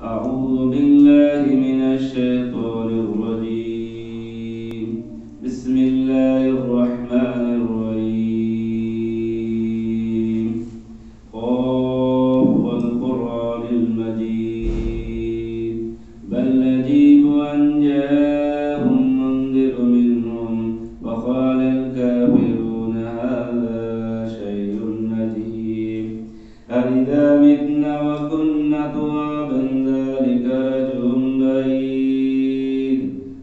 أعوذ بالله من الشيطان الرجيم. بسم الله الرحمن الرحيم. قاف والقرآن المجيد بل نجيب أن جاءهم منذر منهم وقال الكافرون هذا شيء عجيب أإذا متنا وكنا ترابا ذلك رجل بعيد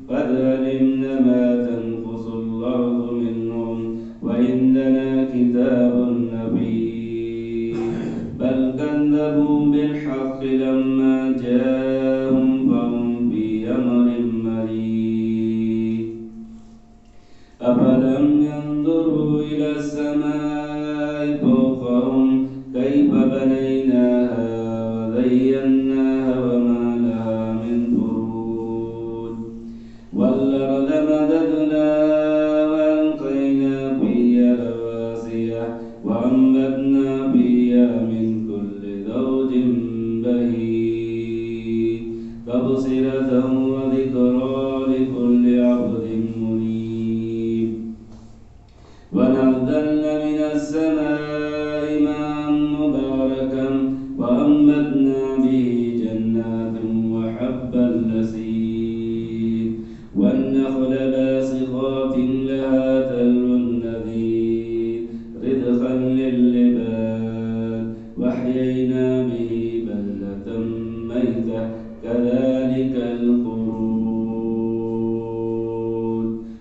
قد علمنا ما تنقص الأرض منهم وعندنا كتاب نبيل بل كذبوا بالحق لما جاءهم فهم في أمر مريج أفلم ينظروا إلى السماء فوقهم كيف بنيناها وزيناها وما لها من فروج والأرض مددناها وألقينا فيها رواسي وأنبتنا فيها من كل زوج بهيج تبصرة وذكرى لكل عبد منيب ونزلنا من السماء ماء مباركا وأنبتنا به جنات وحب النسيم والنخل باسقات لها تلو نضيد رزقا للعباد وأحيينا به بلدة ميتة كذلك الخروج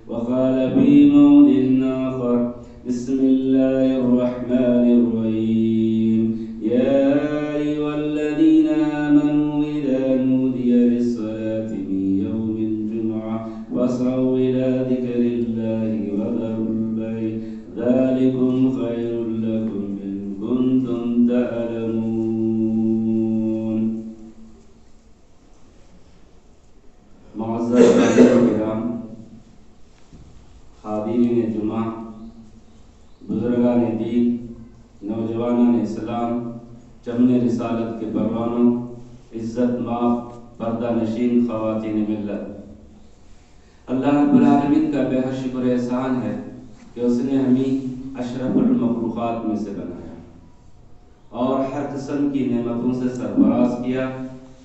وقال في موضع آخر بسم الله الرحمن الرحيم يا أيها الذين آمنوا إذا نودي للصلاة من يوم الجمعة فاسعوا إلى ذكر الله وذروا البيع ذلكم خير لكم إن كنتم تعلمون. معزز کرام، حاضرین جمعہ، بزرگان دین، نوجوانان اسلام، چمن رسالت کے پروانوں، عزت ماف پردہ نشین خواتین ملت، اللہ رب العالمین کا بے حد شکر احسان ہے کہ اس نے ہمیں اشرف المخلوقات میں سے بنایا اور ہر قسم کی نعمتوں سے سرفراز کیا۔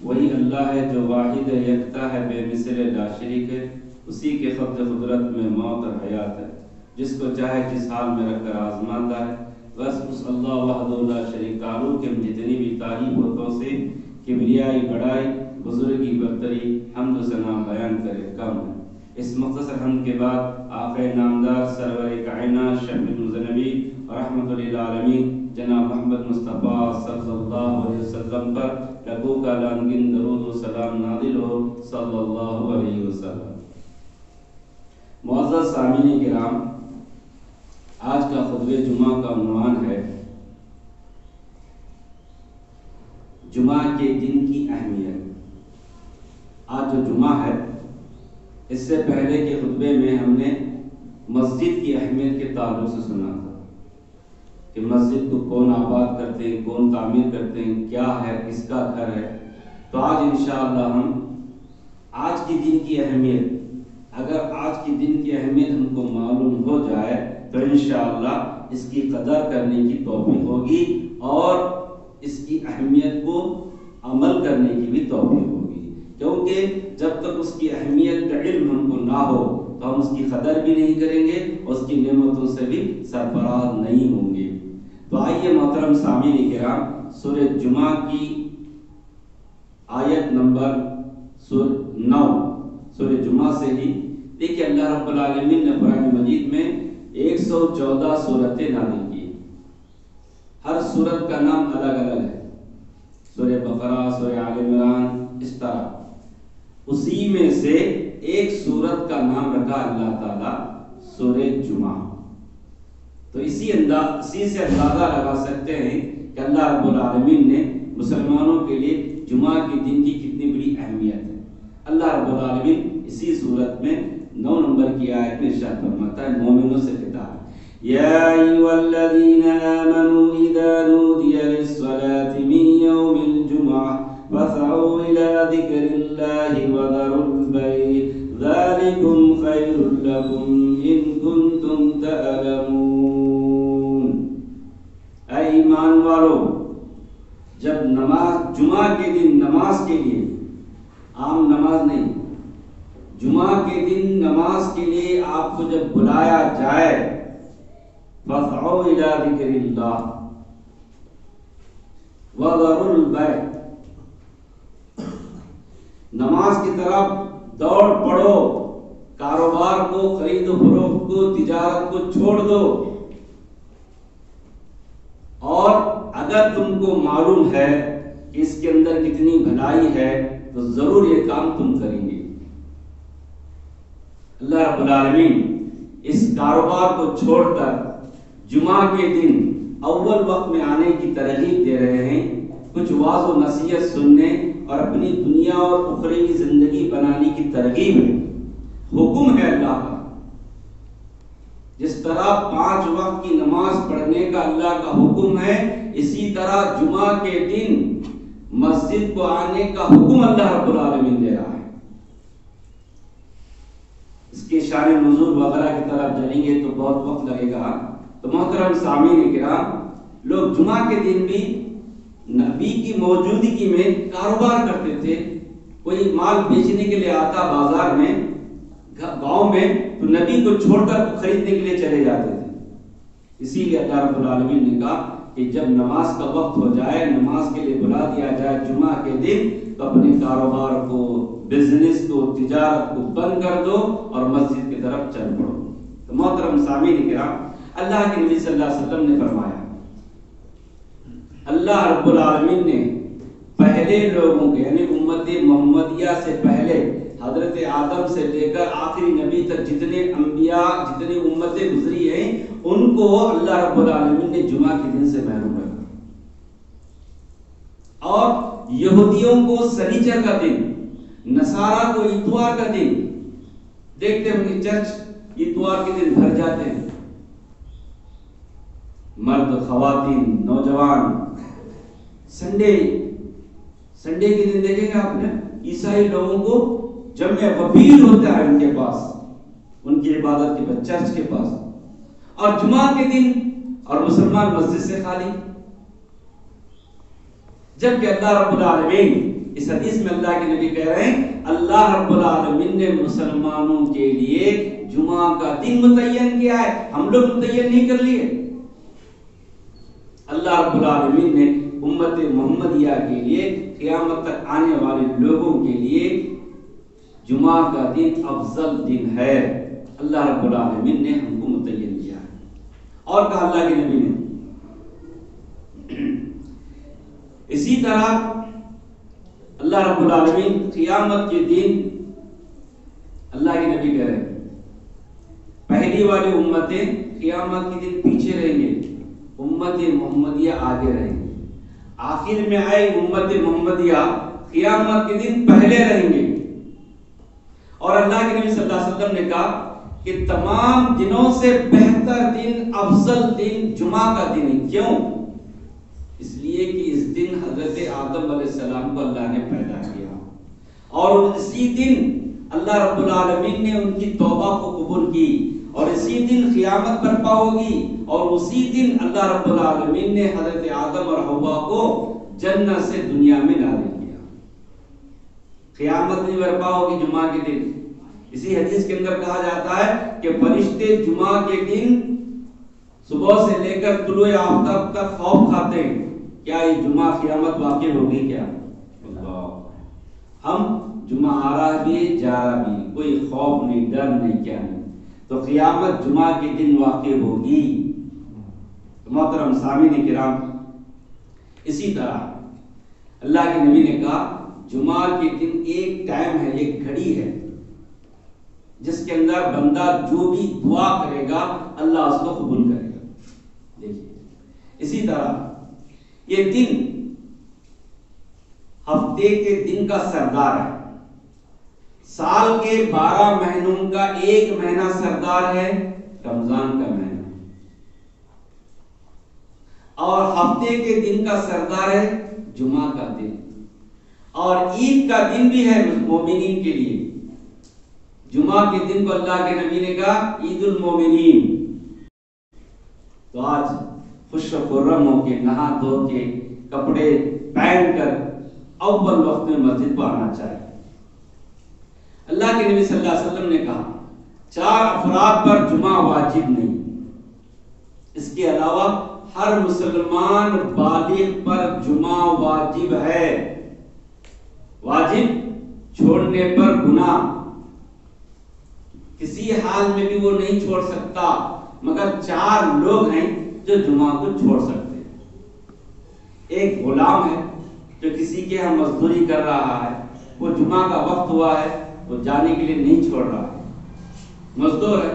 وہی اللہ ہے جو واحد ہے، یکتا ہے، بے مثل لا شریک ہے، اسی کے قبض قدرت میں موت اور حیات ہے، جس کو چاہے جس حال میں رکھ کر آزماتا ہے۔ بس اس اللہ وحدہ لا شریک تعلق کے جتنی بھی تعریف و توصیف، کبریائی، بڑائی، بزرگی، برتری، حمد و ثنا بیان کرے کم ہے۔ اس مختصر حمد کے بعد آقا نامدار سرور کائنات شفیع المذنبین رحمت للعالمین جناب محمد مصطفیٰ صلی اللہ علیہ وسلم پر ربو کا لانگن درود و سلام نازل ہو صلی اللہ علیہ وسلم۔ معزز سامعین کرام، آج کا خطبہ جمعہ کا عنوان ہے جمعہ کے دن کی اہمیت۔ آج جو جمعہ ہے، اس سے پہلے کے خطبے میں ہم نے مسجد کی اہمیت کے تعلق سے سنا تھا کہ مسجد کو کون آباد کرتے ہیں، کون تعمیر کرتے ہیں، کیا ہے، کس کا گھر ہے۔ تو آج انشاءاللہ ہم آج کی دن کی اہمیت، اگر آج کی دن کی اہمیت ہم کو معلوم ہو جائے تو انشاءاللہ اس کی قدر کرنے کی توفیق ہوگی اور اس کی اہمیت کو عمل کرنے کی بھی توفیق ہوگی، کیونکہ جب تک اس کی اہمیت کا علم ہم کو نہ ہو تو ہم اس کی قدر بھی نہیں کریں گے اور اس کی نعمتوں سے بھی سرفراز نہیں ہوں گے۔ تو آئیے محترم سامعین کرام، سورہ جمعہ کی آیت نمبر 9 سورہ جمعہ سے ہی دیکھیں، اللہ رب العالمین نے قرآن مجید میں 114 سورتیں نازل کی۔ ہر سورت کا نام الگ الگ ہے، سورہ بقرہ، سورہ آل عمران، اس طرح اسی میں سے ایک سورت کا نام رکھا اللہ تعالیٰ سورہ جمعہ۔ تو اسی سے اندازہ لگا سکتے ہیں کہ اللہ رب العالمین نے مسلمانوں کے لیے جمعہ کے دن کی کتنی بڑی اہمیت ہے۔ اللہ رب العالمین اسی صورت میں 9 نمبر کی آیت میں ارشاد فرماتا ہے، مومنوں سے خطاب، یا ایھا الذین آمنوا اذا نودی للصلاة من یوم الجمعہ فاسعوا إلى ذكر الله وذروا البيع ذلكم خير لكم إن كنتم تعلمون۔ اے ایمان والو، جب نماز جمعہ کے دن نماز کے لیے، عام نماز نہیں، جمعہ کے دن نماز کے لیے آپ کو جب بلایا جائے، فاسعوا إلى ذکر اللہ وذروا البیع، نماز کی طرف دوڑ پڑو، کاروبار کو، خرید و فروخت کو، تجارت کو چھوڑ دو، اور اگر تم کو معلوم ہے کہ اس کے اندر کتنی بھلائی ہے تو ضرور یہ کام تم کریں گے۔ اللہ رب العالمین اس کاروبار کو چھوڑ کر جمعہ کے دن اول وقت میں آنے کی ترغیب دے رہے ہیں، کچھ واعظ و نصیحت سننے اور اپنی دنیا اور اخروی زندگی بنانے کی ترغیب ہے، حکم ہے اللہ کا۔ جس طرح 5 وقت کی نماز پڑھنے کا اللہ کا حکم ہے، اسی طرح جمعہ کے دن مسجد کو آنے کا حکم اللہ رب العالمین دے رہا ہے۔ اس کے شان نزول وغیرہ کی طرف جائیں گے تو بہت وقت لگے گا، تو محترم سامعین کرام، لوگ جمعہ کے دن بھی نبی کی موجودگی میں کاروبار کرتے تھے۔ کوئی مال بیچنے کے لیے آتا بازار میں، گاؤں میں، تو نبی کو چھوڑ کر خریدنے کے لیے چلے جاتے تھے۔ اسی لیے اللہ رب العالمین نے کہا کہ جب نماز کا وقت ہو جائے، نماز کے لیے بلا دیا جائے جمعہ کے دن، تو اپنے کاروبار کو، بزنس کو، تجارت کو بند کر دو اور مسجد کی طرف چل پڑو۔ تو محترم سامعین کرام، اللہ کے نبی صلی اللہ علیہ وسلم نے فرمایا، اللہ رب العالمین نے پہلے لوگوں کے یعنی امت محمدیہ سے پہلے حضرت آدم سے لے کر آخری نبی تک جتنے انبیاء، جتنی امتیں گزری ہیں، ان کو اللہ رب العالمین نے جمعہ کے دن سے محروم رکھا، اور یہودیوں کو سنیچر کا دن، نصارہ کو اتوار کا دن، دیکھتے ہیں کہ چرچ اتوار کے دن بھر جاتے ہیں، مرد، خواتین، نوجوان۔ سنڈے کے دن دیکھیں گے آپ نے، عیسائی لوگوں کو جمع وفیر ہوتا ہے ان کے پاس، ان کی عبادت کے بعد چرچ کے پاس، اور جمعہ کے دن اور مسلمان مسجد سے خالی۔ جبکہ اللہ رب العالمین، اس حدیث میں اللہ کے نبی کہہ رہے ہیں، اللہ رب العالمین نے مسلمانوں کے لیے جمعہ کا دن متعین کیا ہے، ہم لوگ متعین نہیں کر لیے۔ اللہ رب العالمین نے امت محمدیہ کے لیے، قیامت تک آنے والے لوگوں کے لیے جمعہ کا دن افضل دن ہے، اللہ رب العالمین نے ہم کو متعین کیا ہے۔ اور کہا اللہ کے نبی نے، اسی طرح اللہ رب العالمین قیامت کے دن، اللہ کے نبی کہہ رہے ہیں، پہلی والی امتیں قیامت کے دن پیچھے رہیں گے، امت محمدیہ آگے رہیں گے، آخر میں آئے امت محمدیہ قیامت کے دن پہلے رہیں گے۔ اور اللہ کے نبی صلی اللہ علیہ وسلم نے کہا کہ تمام دنوں سے بہتر دن، افضل دن جمعہ کا دن ہے۔ کیوں؟ اس لیے کہ اس دن حضرت آدم علیہ السلام کو اللہ نے پیدا کیا، اور اسی دن اللہ رب العالمین نے ان کی توبہ کو قبول کی، اور اسی دن قیامت برپا ہوگی، اور اسی دن اللہ رب العالمین نے حضرت آدم اور حوا کو جنت سے دنیا میں نازل کیا۔ قیامت نہیں برپا ہوگی جمعہ کے دن۔ اسی حدیث کے اندر کہا جاتا ہے کہ فرشتے جمعہ کے دن صبح سے لے کر طلوع آفتاب تک خوف کھاتے ہیں، کیا یہ جمعہ قیامت واقع ہوگی کیا؟ ہم جمعہ آ رہا بھی جا رہا بھی، کوئی خوف نہیں، ڈر نہیں، کیا نہیں، تو قیامت جمعہ کے دن واقع ہوگی۔ محترم سامعین کرام، اسی طرح اللہ کے نبی نے کہا جمعہ کے دن ایک ٹائم ہے، ایک گھڑی ہے، جس کے اندر بندہ جو بھی دعا کرے گا اللہ اس کو قبول کرے گا۔ دیکھیے، اسی طرح یہ دن ہفتے کے دن کا سردار ہے، سال کے 12 مہینوں کا ایک مہینہ سردار ہے، رمضان کا مہینہ، اور ہفتے کے دن کا سردار ہے جمعہ کا دن، اور عید کا دن بھی ہے مومنین کے لیے. جمعہ کے دن کو اللہ کے نبی نے کہا عید المومنین. تو آج خوش و خرم ہو کے نہا دھو کے کپڑے پہن کر اول وقت میں مسجد کو آنا چاہیے. اللہ کے نبی صلی اللہ علیہ وسلم نے کہا 4 افراد پر جمعہ واجب نہیں. اس کے علاوہ ہر مسلمان بالغ پر جمعہ واجب ہے. واجب چھوڑنے پر گناہ. کسی حال میں بھی وہ نہیں چھوڑ سکتا، مگر 4 لوگ ہیں جو جمعہ کو چھوڑ سکتے ہیں. ایک غلام ہے جو کسی کے ہاں مزدوری کر رہا ہے، وہ جمعہ کا وقت ہوا ہے وہ جانے کے لیے نہیں چھوڑ رہا ہے. مزدور ہے،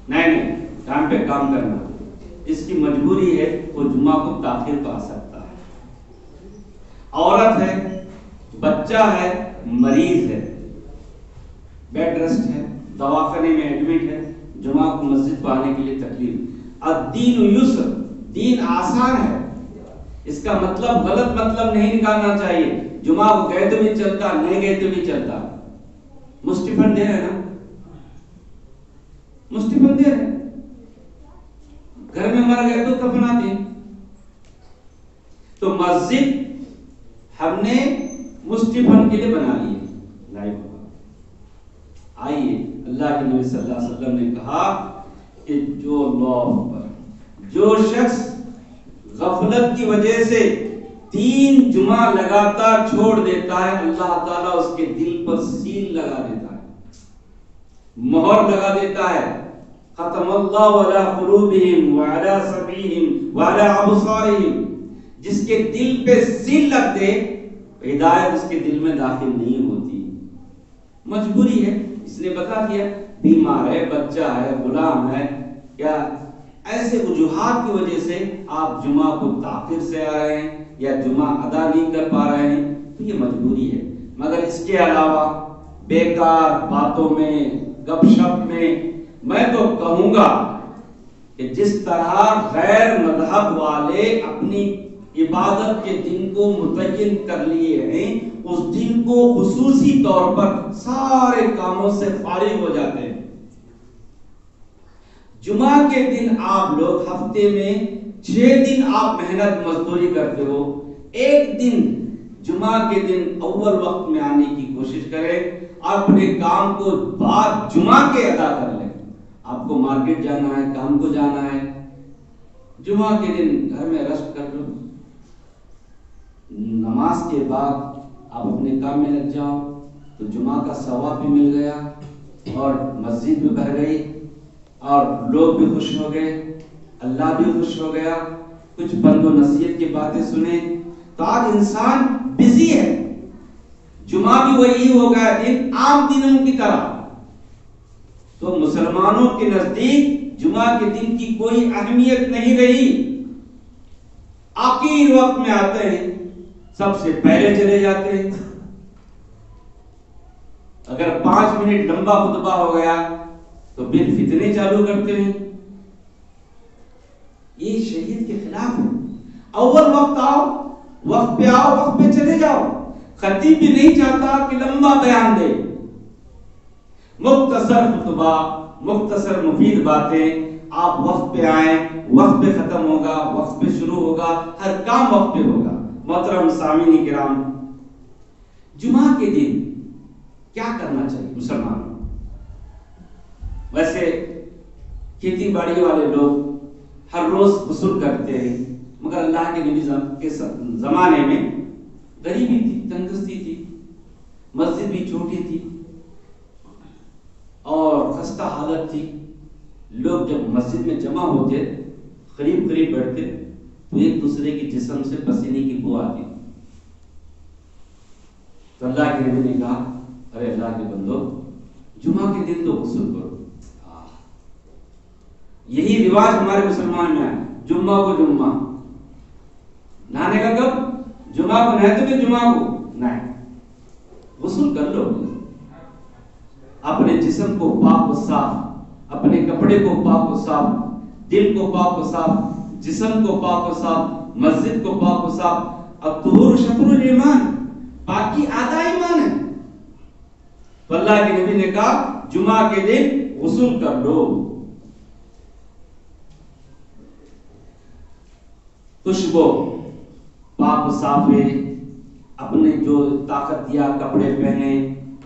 نہیں ٹائم پہ کام کرنا، اس کی مجبوری ہے، وہ جمعہ کو تاخیر پا سکتا ہے. عورت ہے، بچہ ہے، مریض ہے، بیڈ ریسٹ ہے، دواخانے میں ایڈمٹ ہے، جمعہ کو مسجد کو آنے کے لیے تکلیف. الدین یسر، دین آسان ہے. اس کا مطلب غلط مطلب نہیں نکالنا چاہیے. جمعہ کو گئے تو بھی چلتا، نہیں گئے تو بھی چلتا. مسٹی فنڈ دے رہے نا، مسٹی فنڈ دے رہے. گھر میں مر گئے تو کفن آتے ہیں. تو مسجد ہم نے مسٹی فنڈ کے لیے بنا لی ہے. آئیے، اللہ کے نبی صلی اللہ علیہ وسلم نے کہا کہ جو شخص غفلت کی وجہ سے 3 جمعہ لگاتار چھوڑ دیتا ہے، اللہ تعالیٰ اس کے دل پر سیل لگا دیتا ہے، مہر لگا دیتا ہے. ختم اللہ علی قلوبہم وعلی سمعہم وعلی ابصارہم. جس کے دل پہ سیل لگ دے، ہدایت اس کے دل میں داخل نہیں ہوتی. مجبوری ہے، اس نے بتا دیا، بیمار ہے، بچہ ہے، غلام ہے، یا ایسے وجوہات کی وجہ سے آپ جمعہ کو تاخیر سے آ رہے ہیں یا جمعہ ادا نہیں کر پا رہے ہیں، تو یہ مجبوری ہے. مگر اس کے علاوہ بیکار باتوں میں، گپ شپ میں تو کہوں گا کہ جس طرح غیر مذہب والے اپنی عبادت کے دن کو متعین کر لیے ہیں، اس دن کو خصوصی طور پر سارے کاموں سے فارغ ہو جاتے ہیں. جمعہ کے دن آپ لوگ ہفتے میں 6 دن آپ محنت مزدوری کرتے ہو، ایک دن جمعہ کے دن اول وقت میں آنے کی کوشش کریں. اپنے کام کو بعد جمعہ کے ادا کر لیں. آپ کو مارکیٹ جانا ہے، کام کو جانا ہے، جمعہ کے دن گھر میں ریسٹ کر لو. نماز کے بعد آپ اپنے کام میں لگ جاؤ تو جمعہ کا ثواب بھی مل گیا اور مسجد بھی بھر گئی اور لوگ بھی خوش ہو گئے، اللہ بھی خوش ہو گیا. کچھ بند و نصیحت کی باتیں سنیں. تو آج انسان بزی ہے، جمعہ بھی وہی ہو گیا دن عام دنوں کی طرح. تو مسلمانوں کے نزدیک جمعہ کے دن کی کوئی اہمیت نہیں رہی. آخر وقت میں آتے ہیں، سب سے پہلے چلے جاتے ہیں. اگر 5 منٹ لمبا خطبہ ہو گیا تو پھر فتنے چالو کرتے ہیں. یہ شریعت کے خلاف ہے. اول وقت آؤ، وقت پہ آؤ، وقت پہ چلے جاؤ. خطیب بھی نہیں چاہتا کہ لمبا بیان دے. مختصر خطبہ، مختصر مفید باتیں. آپ وقت پہ آئیں، وقت پہ ختم ہوگا، وقت پہ شروع ہوگا، ہر کام وقت پہ ہوگا. محترم سامعین کرام، جمعہ کے دن کیا کرنا چاہیے مسلمانوں؟ ویسے کھیتی باڑی والے لوگ ہر روز غسل کرتے ہیں، مگر اللہ کے نبی کے زمانے میں غریبی تھی، تندرستی تھی، مسجد بھی چھوٹی تھی اور خستہ حالت تھی. لوگ جب مسجد میں جمع ہوتے، قریب قریب بیٹھتے تو ایک دوسرے کے جسم سے پسینے کی بو آتی. تو اللہ کے نبی نے کہا، ارے اللہ کے بندو، جمعہ کے دن تو غسل کرو. یہی رواج ہمارے مسلمان میں ہے، جمعہ کو جمعہ نہانے کا. کب؟ جمعہ کو نہاتے تھے، جمعہ کو نہیں، غسل کر لو. اپنے جسم کو پاک و صاف، اپنے کپڑے کو پاک و صاف، دل کو پاک و صاف، جسم کو پاک و صاف، مسجد کو پاک و صاف. الطہور شطر الایمان. باقی آدھا ایمان ہے. تو اللہ کے نبی نے کہا جمعہ کے دن غسل کر لو. خوشبو پاک صافے اپنے جو طاقت دیا کپڑے پہنے,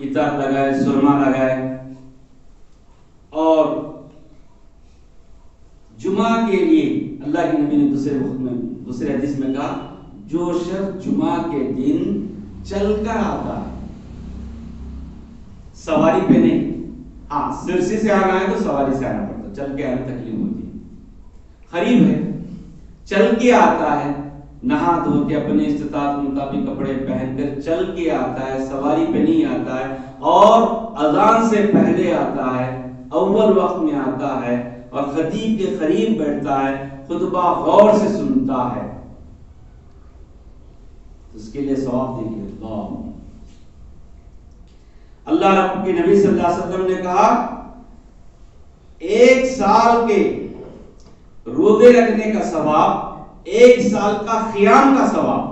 عطر لگائے, سرما لگائے, اور جمعہ کے لیے اللہ کے نبی نے دوسرے حدیث میں کہا جو شخص جمعہ کے دن چل کر آتا ہے, سواری پہ نہیں, ہاں سرسی سے آنا ہے تو سواری سے آنا پڑتا, چل کے آنے تکلیف ہوتی ہے. قریب ہے, چل کے آتا ہے, نہا دھو کے اپنے استطاعت مطابق کپڑے پہن کر چل کے آتا ہے, سواری پہ نہیں آتا ہے, اور اذان سے پہلے آتا ہے, اول وقت میں آتا ہے, اور خطیب کے قریب بیٹھتا ہے, خطبہ غور سے سنتا ہے, اس کے لیے ثواب دیکھیے. اللہ رب کے نبی صلی اللہ علیہ وسلم نے کہا ایک سال کے روزے رکھنے کا ثواب, ایک سال کا قیام کا ثواب,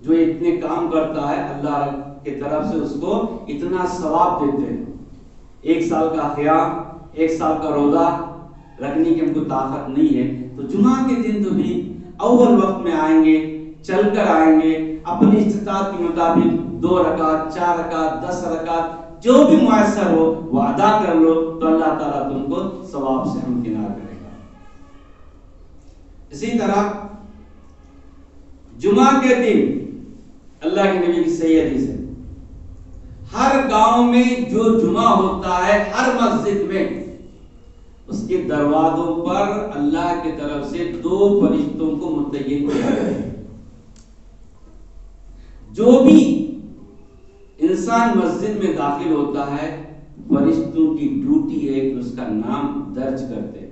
جو اتنے کام کرتا ہے اللہ کی طرف سے اس کو اتنا ثواب دیتے ہیں. ایک سال کا قیام, ایک سال کا روزہ رکھنے کی ہم کو طاقت نہیں ہے, تو جمعہ کے دن تو بھی اول وقت میں آئیں گے, چل کر آئیں گے, اپنی استطاعت کے مطابق 2 رکعت, 4 رکعت, 10 رکعت جو بھی میسر ہو وہ ادا کر لو, تو اللہ تعالیٰ تم کو ثواب سے ہمکنار کرے گا. اسی طرح جمعہ کے دن اللہ کے نبی کی صحیح حدیث ہے, ہر گاؤں میں جو جمعہ ہوتا ہے ہر مسجد میں اس کے دروازوں پر اللہ کی طرف سے 2 فرشتوں کو متعین کیا گیا ہے. جو بھی انسان مسجد میں داخل ہوتا ہے فرشتوں کی ڈیوٹی ہے کہ اس کا نام درج کرتے ہیں.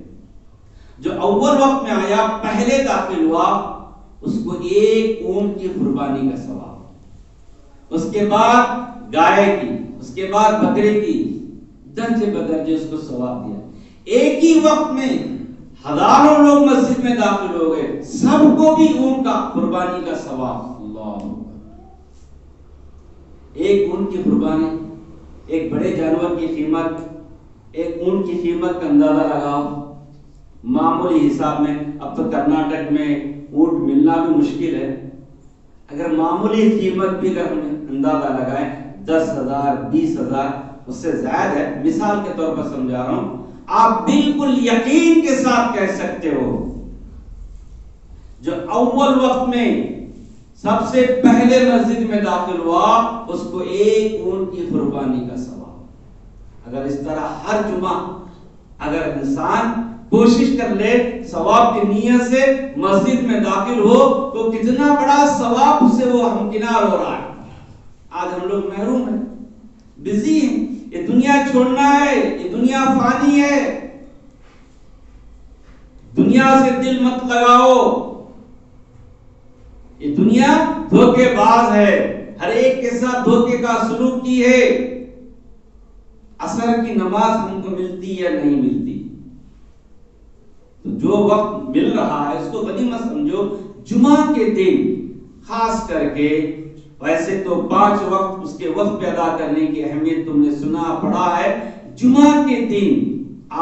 جو اول وقت میں آیا, پہلے داخل ہوا, اس کو 1 اونٹ کی قربانی کا ثواب, اس کے بعد گائے کی, اس کے بعد بکرے کی, درجے بدرجے اس کو ثواب دیا. ایک ہی وقت میں ہزاروں لوگ مسجد میں داخل ہو گئے, سب کو بھی اونٹ کا قربانی کا ثواب. اللہ, ایک اونٹ کی قربانی, ایک بڑے جانور کی قیمت, ایک اونٹ کی قیمت کا اندازہ لگاؤ معمولی حساب میں. اب تو کرناٹک میں اونٹ ملنا بھی مشکل ہے, اگر معمولی قیمت بھی اگر ہم اندازہ لگائیں 10,000 20,000 اس سے زائد ہے, مثال کے طور پر سمجھا رہا ہوں, آپ بالکل یقین کے ساتھ کہہ سکتے ہو جو اول وقت میں سب سے پہلے مسجد میں داخل ہوا اس کو 1 اونٹ کی قربانی کا ثواب. اگر اس طرح ہر جمعہ اگر انسان کوشش کر لے ثواب کی نیت سے مسجد میں داخل ہو تو کتنا بڑا ثواب سے وہ ہمکنار ہو رہا ہے. آج ہم لوگ محروم ہیں, بزی ہیں, یہ دنیا چھوڑنا ہے, یہ دنیا فانی ہے, دنیا سے دل مت لگاؤ, یہ دنیا دھوکے باز ہے, ہر ایک کے ساتھ دھوکے کا سلوک کی ہے. عصر کی نماز ہم کو ملتی یا نہیں ملتی, تو جو وقت مل رہا ہے اس کو غنیمت سمجھو. جمعہ کے دن خاص کر کے, ویسے تو 5 وقت اس کے وقت پہ ادا کرنے کی اہمیت تم نے سنا پڑھا ہے, جمعہ کے دن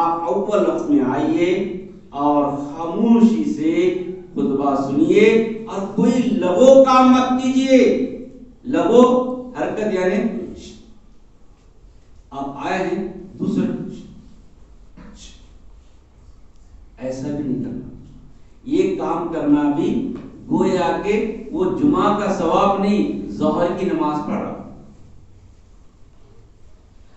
آپ اول وقت میں آئیے اور خاموشی سے خطبہ سنیے, اور کوئی لغو کام مت کیجیے. لغو حرکت یعنی آپ آئے ہیں دوسرے ایسا بھی نہیں کرنا. یہ کام کرنا بھی گویا کہ وہ جمعہ کا ثواب نہیں, ظہر کی نماز پڑھ رہا.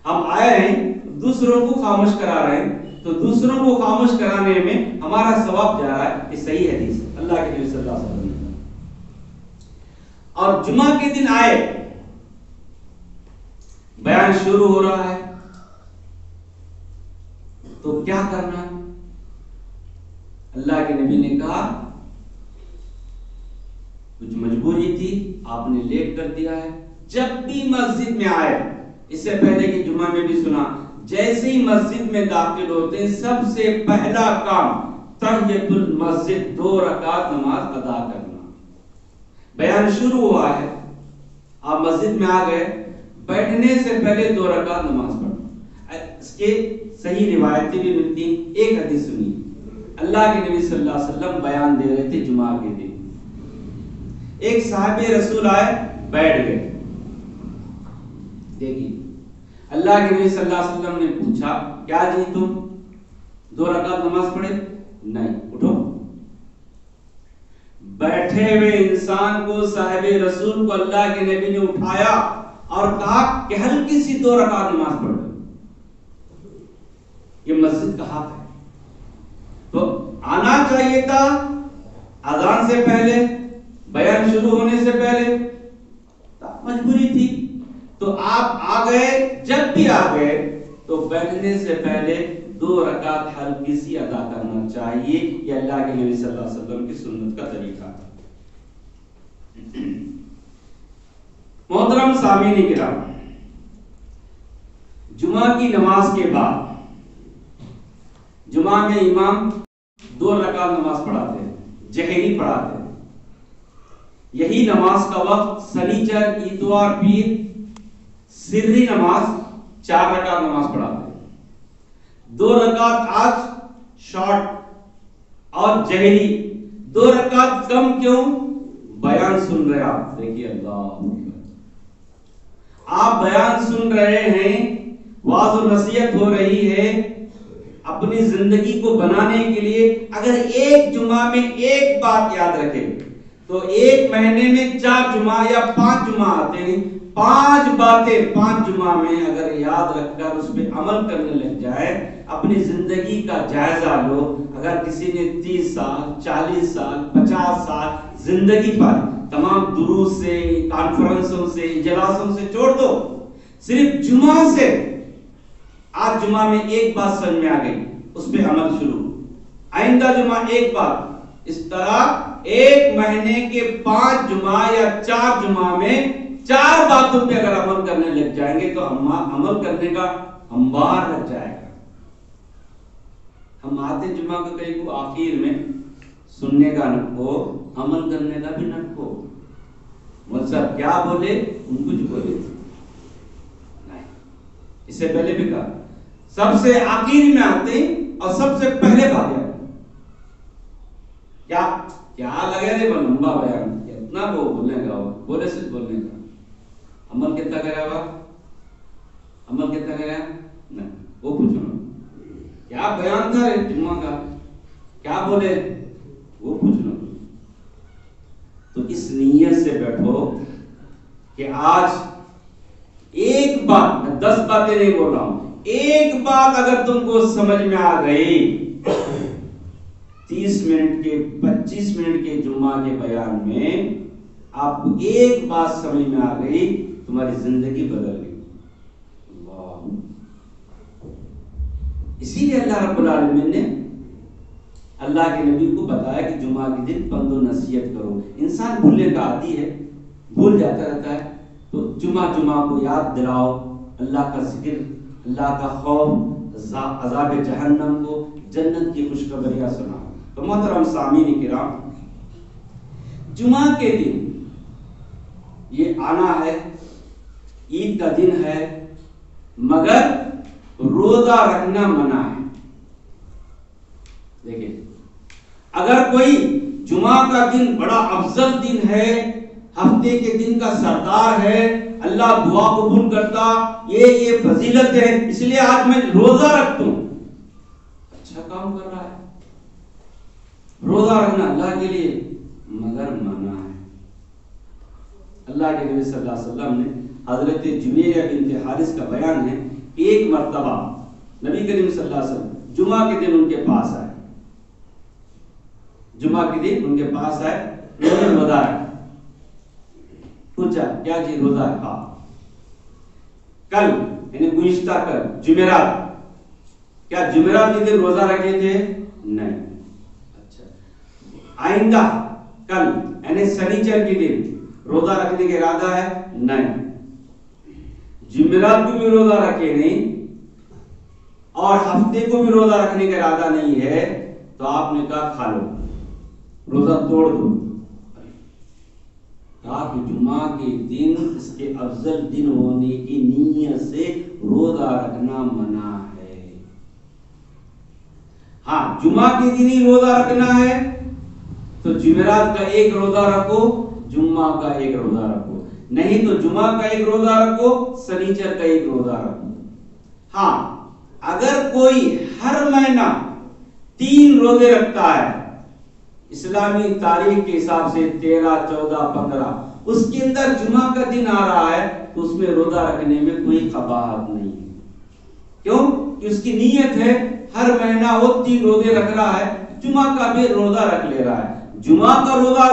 ہم آئے ہیں دوسروں کو خاموش کرا رہے ہیں, تو دوسروں کو خاموش کرانے میں ہمارا ثواب جا رہا ہے. یہ صحیح حدیث ہے اللہ کے نبی صلی اللہ علیہ وسلم. اور جمعہ کے دن آئے, بیان شروع ہو رہا ہے, تو کیا کرنا ہے؟ اللہ کے نبی نے کہا کچھ مجبوری تھی آپ نے لیٹ کر دیا ہے. جب بھی مسجد میں آئے, اس سے پہلے کہ جمعہ میں بھی سنا, جیسے ہی مسجد میں داخل ہوتے ہیں سب سے پہلا کام تحیۃ المسجد 2 رکعت نماز ادا کرنا. بیان شروع ہوا ہے, آپ مسجد میں آ گئے، بیٹھنے سے پہلے 2 رکعت نماز پڑھو۔ اس کے صحیح روایتیں بھی ملتی ہیں۔ ایک حدیث سنیے، اللہ کے نبی صلی اللہ علیہ وسلم بیان دے رہے تھے جمعہ کے دن، ایک صاحب رسول آئے، بیٹھ گئے۔ دیکھیے اللہ کے نبی صلی اللہ علیہ وسلم نے پوچھا، کیا جی تم 2 رکعت نماز پڑھے؟ نہیں۔ اٹھو۔ بیٹھے ہوئے انسان کو، صاحب رسول کو اللہ کے نبی نے اٹھایا اور کہا کہ ہلکی سی 2 رکعت نماز پڑھ لو۔ یہ مسجد کا حق ہے، تو آنا چاہیے تھا اذان سے پہلے، بیان شروع ہونے سے پہلے، مجبوری تھی تو آپ آ گئے۔ جب بھی آ گئے تو بیٹھنے سے پہلے 2 رکعت ہلکی سی ادا کرنا چاہیے۔ یہ اللہ کے نبی صلی اللہ علیہ وسلم کی سنت کا طریقہ ہے۔ محترم سامعین کرام، جمعہ کی نماز کے بعد جمعہ میں امام 2 رکعت نماز پڑھاتے ہیں، جہری پڑھاتے ہیں۔ یہی نماز کا وقت سنیچر، اتوار، پیر سری نماز 4 رکعت نماز پڑھاتے ہیں۔ 2 رکعت آج شارٹ اور جہری، 2 رکعت کم کیوں؟ بیان سن رہے آپ، دیکھیے اللہ، آپ بیان سن رہے ہیں، واعظ و نصیحت ہو رہی ہے۔ اپنی زندگی کو بنانے کے لیے اگر ایک جمعہ میں ایک بات یاد رکھے تو ایک مہینے میں 4 جمعہ یا 5 جمعہ آتے ہیں، 5 باتیں 5 جمعہ میں اگر یاد رکھ کر اس پہ عمل کرنے لگ جائے، اپنی زندگی کا جائزہ لو۔ اگر کسی نے 30 سال، 40 سال، 50 سال زندگی پائی، تمام دروس سے، کانفرنسوں سے، اجلاسوں سے چھوڑ دو، صرف جمعہ سے آج جمعہ میں ایک بات سمجھ میں آ گئی، اس پہ عمل شروع، آئندہ جمعہ ایک بات، اس طرح ایک مہینے کے 5 جمعہ یا 4 جمعہ میں 4 باتوں پہ اگر عمل کرنے لگ جائیں گے تو عمل کرنے کا انبار لگ جائے گا۔ ہم آتے جمعہ کا کہیں کو آخر میں سننے کا نہ ہو، عمل کرنے کا بھی نہ ہو۔ مول صاحب کیا بولے ان کچھ بولے نہیں، اس سے پہلے بھی کہا سب سے آخر میں آتے اور سب سے پہلے بھاگے کیا لگے رہے لمبا بیان، اتنا وہ بولنے کا، بولے سے بولنے کا، عمل کتنا کرا ہوا، عمل کتنا کرا نہیں، وہ پوچھو کیا بیان تھا جمعہ کا، کیا بولے وہ پوچھنا۔ تو اس نیت سے بیٹھو کہ آج ایک بات، میں 10 باتیں نہیں بول رہا ہوں، ایک بات اگر تم کو سمجھ میں آ گئی، 30 منٹ کے 25 منٹ کے جمعہ کے بیان میں آپ کو ایک بات سمجھ میں آ گئی، تمہاری زندگی بدل گئی۔ اللہ، اسی لیے اللہ رب العالمین نے اللہ کے نبی کو بتایا کہ جمعہ کے دن پند و نصیحت کرو۔ انسان بھولنے کا عادی ہے، بھول جاتا رہتا ہے، تو جمعہ کو یاد دلاؤ، اللہ کا ذکر، اللہ کا خوف، عذاب جہنم کو، جنت کی خوشخبریاں سناؤ۔ تو محترم سامعین کرام، جمعہ کے دن یہ آنا ہے، عید کا دن ہے، مگر روزہ رکھنا منع ہے۔ دیکھیں، اگر کوئی جمعہ کا دن بڑا افضل دن ہے، ہفتے کے دن کا سردار ہے، اللہ دعا قبول کرتا، یہ فضیلت ہے، اس لیے آج میں روزہ رکھتا ہوں، اچھا کام کر رہا ہے۔ روزہ رکھنا اللہ کے لیے مگر منع ہے۔ اللہ کے نبی صلی اللہ علیہ وسلم نے حضرت جویریہ بنت حارث کا بیان ہے، ایک مرتبہ نبی کریم صلی اللہ علیہ وسلم جمعہ کے دن ان کے پاس آئے، جمعہ کے دن ان کے پاس آئے، انہوں نے روزہ رکھا، پوچھا کیا جی روزہ رکھا؟ کل یعنی گزشتہ کل جمعرات، کیا جمعرات کے دن روزہ رکھے تھے؟ نہیں۔ اچھا، آئندہ کل یعنی سنیچر کے دن روزہ رکھنے کا ارادہ ہے؟ نہیں۔ جمعرات کو بھی روزہ رکھے نہیں اور ہفتے کو بھی روزہ رکھنے کا ارادہ نہیں ہے، تو آپ نے کہا کھا لو، روزہ توڑ دو۔ کہا کہ جمعہ کے دن اس کے افضل دن ہونے کی نیت سے روزہ رکھنا منع ہے۔ ہاں جمعہ کے دن ہی روزہ رکھنا ہے تو جمعرات کا ایک روزہ رکھو، جمعہ کا ایک روزہ رکھو، نہیں تو جمعہ کا ایک روزہ رکھو، سنیچر کا ایک روزہ رکھو۔ ہاں اگر کوئی ہر مہینہ 3 روزے رکھتا ہے، اسلامی تاریخ کے حساب سے 13، 14، 15، اس کے اندر جمعہ کا دن آ رہا ہے تو اس میں روزہ رکھنے میں کوئی قباحت نہیں ہے۔ کیوں کہ اس کی نیت ہے ہر مہینہ وہ 3 روزے رکھ رہا ہے، جمعہ کا بھی روزہ رکھ لے رہا ہے، جمعہ کا روزہ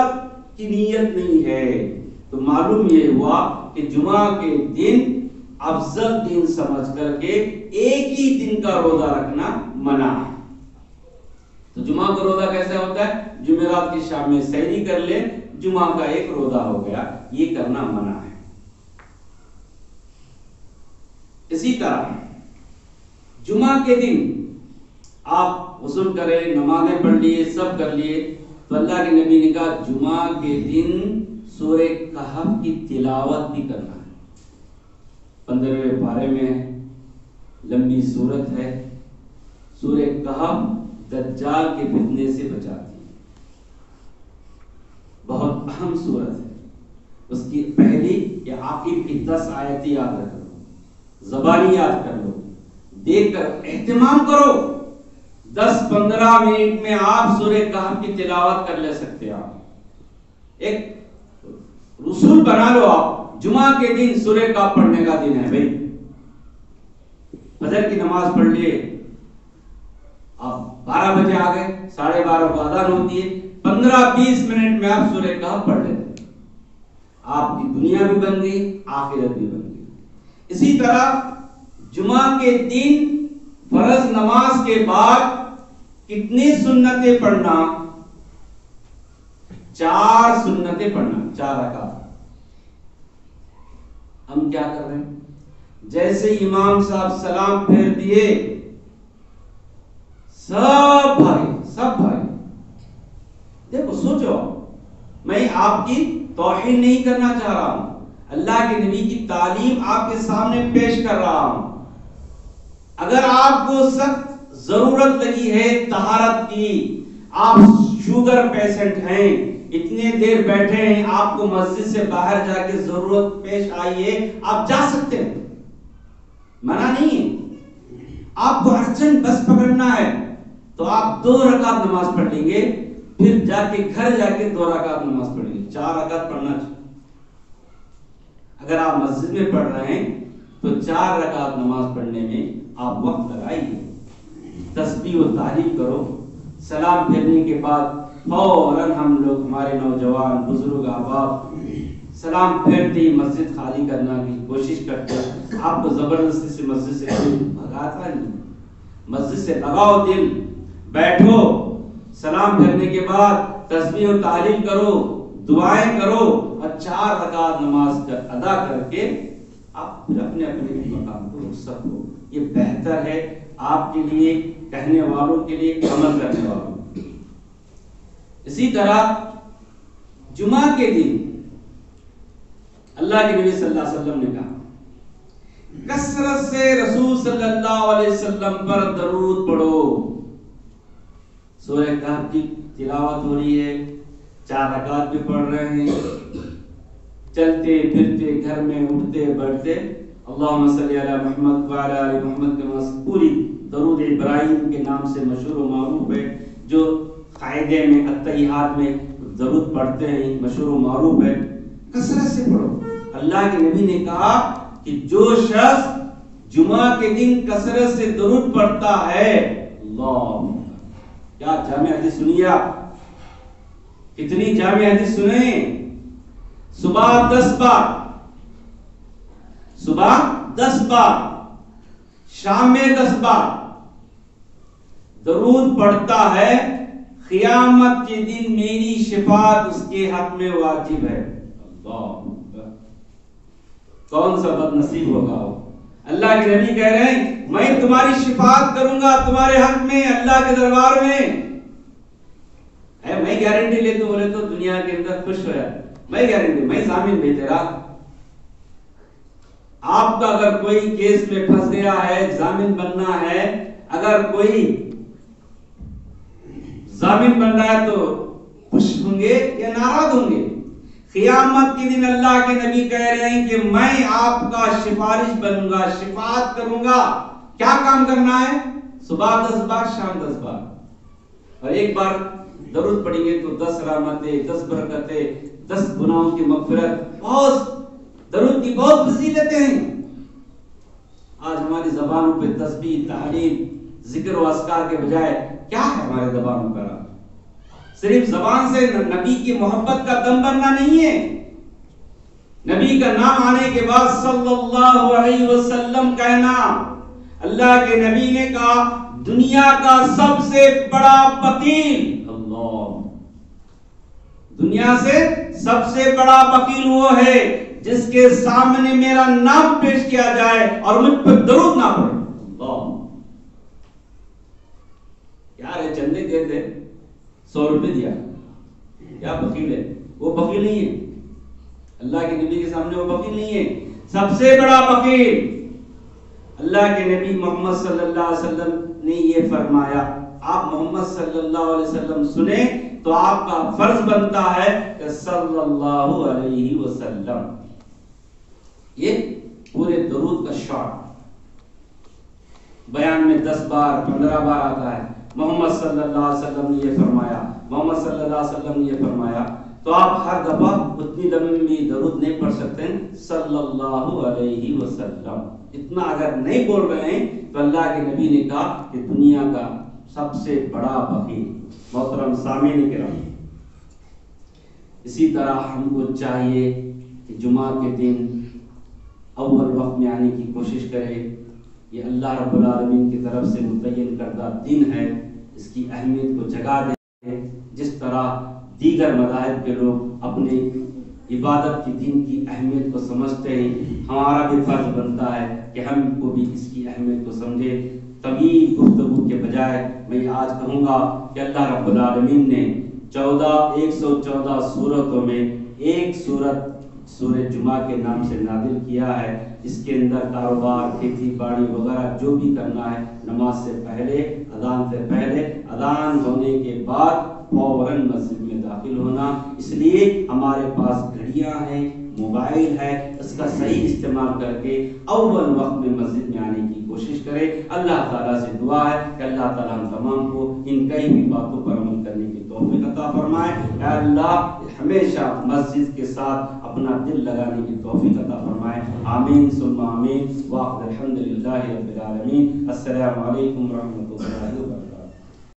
کی نیت نہیں ہے، تو معلوم یہ ہوا کہ جمعہ کے دن افضل دن سمجھ کر کے ایک ہی دن کا روزہ رکھنا منع ہے۔ تو جمعہ کا روزہ کیسے ہوتا ہے؟ جمعرات کی شام میں سحری کر لے، جمعہ کا ایک روزہ ہو گیا، یہ کرنا منع ہے۔ اسی طرح جمعہ کے دن آپ غسل کریں، نمازیں پڑھ لیے، سب کر لیے، تو اللہ کے نبی نے کہا جمعہ کے دن سورہ کہف کی تلاوت بھی کرنا ہے۔ 15ویں پارے میں ہے، لمبی سورت ہے، سورہ کہف دجال کے فتنے سے بچاتی ہے، بہت اہم سورت ہے۔ اس کی پہلی یا آخر کی 10 آیتیں یاد رکھ لو، زبانی یاد کر لو، دیکھ کر اہتمام کرو، 10-15 منٹ میں آپ سورہ کہف کی تلاوت کر لے سکتے ہیں۔ آپ ایک رسول بنا لو، آپ جمعہ کے دن سورہ کہف پڑھنے کا دن ہے بھائی، فجر کی نماز پڑھ لیے، آپ 12 بجے آ گئے، 12:30 کو اذان ہوتی ہے، 15-20 منٹ میں آپ سورہ کہف پڑھ لیتے، آپ کی دنیا بھی بن گئی، آخرت بھی بن گئی۔ اسی طرح جمعہ کے دن فرض نماز کے بعد کتنی سنتیں پڑھنا؟ 4 سنتیں پڑھنا، 4 رکعت۔ ہم کیا کر رہے ہیں؟ جیسے امام صاحب سلام پھیر دیے، سب بھائی دیکھو، سوچو، میں آپ کی توہین نہیں کرنا چاہ رہا ہوں، اللہ کے نبی کی تعلیم آپ کے سامنے پیش کر رہا ہوں۔ اگر آپ کو سخت ضرورت لگی ہے طہارت کی، آپ شوگر پیشنٹ ہیں، اتنے دیر بیٹھے ہیں، آپ کو مسجد سے باہر جا کے ضرورت پیش آئی ہے، آپ جا سکتے ہیں، منع نہیں ہے۔ آپ کو ارجنٹ بس پکڑنا ہے تو آپ 2 رکعت نماز پڑھ لیں گے، پھر جا کے گھر جا کے 2 رکعت نماز پڑھ لیں گے، 4 رکعت پڑھنا چاہیے۔ اگر آپ مسجد میں پڑھ رہے ہیں تو 4 رکعت نماز پڑھنے میں آپ وقت لگائیے، تسبیح و تحلیل کرو، سلام پھیرنے کے بعد فوراً ہم لوگ، ہمارے نوجوان بزرگ احباب، سلام پھیرتے ہی مسجد خالی کرنا کی کوشش کرتے ہیں۔ آپ کو زبردستی سے مسجد سے کوئی بھگاتا نہیں، مسجد سے لگاؤ دل، بیٹھو، سلام پھیرنے کے بعد تسبیح و تحلیل کرو، دعائیں کرو، اور 4 رکعت نماز ادا کر کے آپ پھر اپنے اپنے مقام کو رخصت ہو۔ یہ بہتر ہے آپ کے لیے، کہنے والوں کے لیے، عمل کرنے والوں۔ اسی طرح جمعہ کے دن اللہ کے نبی صلی اللہ علیہ وسلم نے کہا کثرت سے رسول صلی اللہ علیہ وسلم پر درود پڑھو۔ سورہ کہف کی تلاوت ہو رہی ہے، 4 رکعت بھی پڑھ رہے ہیں، چلتے پھرتے، گھر میں اٹھتے بیٹھتے، اللہم صلی علی محمد وعلی آل محمد کے پوری درود ابراہیم کے نام سے مشہور و معروف ہے، جو قاعدے میں التحیات میں درود پڑھتے ہیں، مشہور و معروف ہے، کثرت سے پڑھو۔ اللہ کے نبی نے کہا کہ جو شخص جمعہ کے دن کثرت سے درود پڑھتا ہے، اللہ، کیا جامع حدیث سنیے آپ، کتنی جامع حدیث سنیں، صبح 10 بار، صبح 10 بار، شام میں 10 بار درود پڑھتا ہے، قیامت کے دن میری شفاعت اس کے حق میں واجب ہے۔ اللہ، کون سا بد نصیب ہوگا وہ؟ اللہ کے نبی کہہ رہے ہیں میں تمہاری شفاعت کروں گا تمہارے حق میں اللہ کے دربار میں۔ میں گارنٹی لیتا ہوں، بولے تو دنیا کے اندر خوش ہو جائے، میں گارنٹی، میں ضامن بھی تیرا. آپ کا اگر کوئی کیس میں پھنس گیا ہے، ضامن بننا ہے، اگر کوئی ضامن بن رہا ہے تو خوش ہوں گے یا ناراض ہوں گے؟ قیامت کے دن اللہ کے نبی کہہ رہے ہیں کہ میں آپ کا سفارش بنوں گا، شفاعت کروں گا. کیا کام کرنا ہے؟ صبح 10 بار، شام 10 بار، اور ایک بار درود پڑھیں گے تو 10 رحمتیں، 10 برکتیں، 10 گناہوں کی مغفرت. بہت درود کی بہت فضیلتیں ہیں. آج ہماری زبانوں پہ تسبیح، تحلیل، ذکر و اذکار کے بجائے کیا ہے ہمارے زبانوں پر؟ صرف زبان سے نبی کی محبت کا دم بننا نہیں ہے. نبی کا نام آنے کے بعد صلی اللہ علیہ وسلم کہنا. اللہ کے نبی نے کہا دنیا کا سب سے بڑا وکیل، اللہ، دنیا سے سب سے بڑا وکیل وہ ہے جس کے سامنے میرا نام پیش کیا جائے اور مجھ پر درود نہ پڑے. اللہ، یار یہ چندے دے دے، 100 روپے دیا، کیا بخیل ہے؟ وہ بخیل نہیں ہے. اللہ کے نبی کے سامنے وہ بخیل نہیں ہے. سب سے بڑا بخیل اللہ کے نبی محمد صلی اللہ علیہ وسلم نے یہ فرمایا. آپ محمد صلی اللہ علیہ وسلم سنیں تو آپ کا فرض بنتا ہے کہ صلی اللہ علیہ وسلم. یہ پورے درود کا شارٹ بیان میں 10 بار 15 بار آتا ہے. محمد صلی اللہ علیہ وسلم نے یہ فرمایا، محمد صلی اللہ علیہ وسلم نے یہ فرمایا. تو آپ ہر دفعہ اتنی لمبی درود نہیں پڑھ سکتے. صلی اللہ علیہ وسلم اتنا اگر نہیں بول رہے ہیں تو اللہ کے نبی نے کہا کہ دنیا کا سب سے بڑا بخیل. محترم سامعین کرام، اسی طرح ہم کو چاہیے کہ جمعہ کے دن اول وقت میں آنے کی کوشش کریں. یہ اللہ رب العالمین کی طرف سے متعین کردہ دن ہے، اس کی اہمیت کو جگا دیں. جس طرح دیگر مذاہب کے لوگ اپنے عبادت کی دین کی اہمیت کو سمجھتے ہیں، ہمارا بھی فرض بنتا ہے کہ ہم کو بھی اس کی اہمیت کو سمجھیں. طویل گفتگو کے بجائے میں آج کہوں گا کہ اللہ رب العالمین نے 114 سورتوں میں ایک سورت سورہ جمعہ کے نام سے نازل کیا ہے. اس کے اندر کاروبار، کھیتی باڑی وغیرہ جو بھی کرنا ہے، نماز سے پہلے، اذان سے پہلے، اذان ہونے کے بعد فوراً مسجد میں داخل ہونا. اس لیے ہمارے پاس گھڑیاں ہیں، موبائل ہے، اس کا صحیح استعمال کر کے اول وقت میں مسجد میں آنے کی کوشش کرے. اللہ تعالیٰ سے دعا ہے کہ اللہ تعالیٰ ہم تمام کو ان کئی بھی باتوں پر عمل کرنے کی توفیق عطا فرمائے. اے اللہ ہمیشہ مسجد کے ساتھ اپنا دل لگانے کی توفیق عطا فرمائے. آمین ثم آمین. واخر الحمد للہ رب العالمین. السلام علیکم ورحمۃ اللہ وبرکاتہ.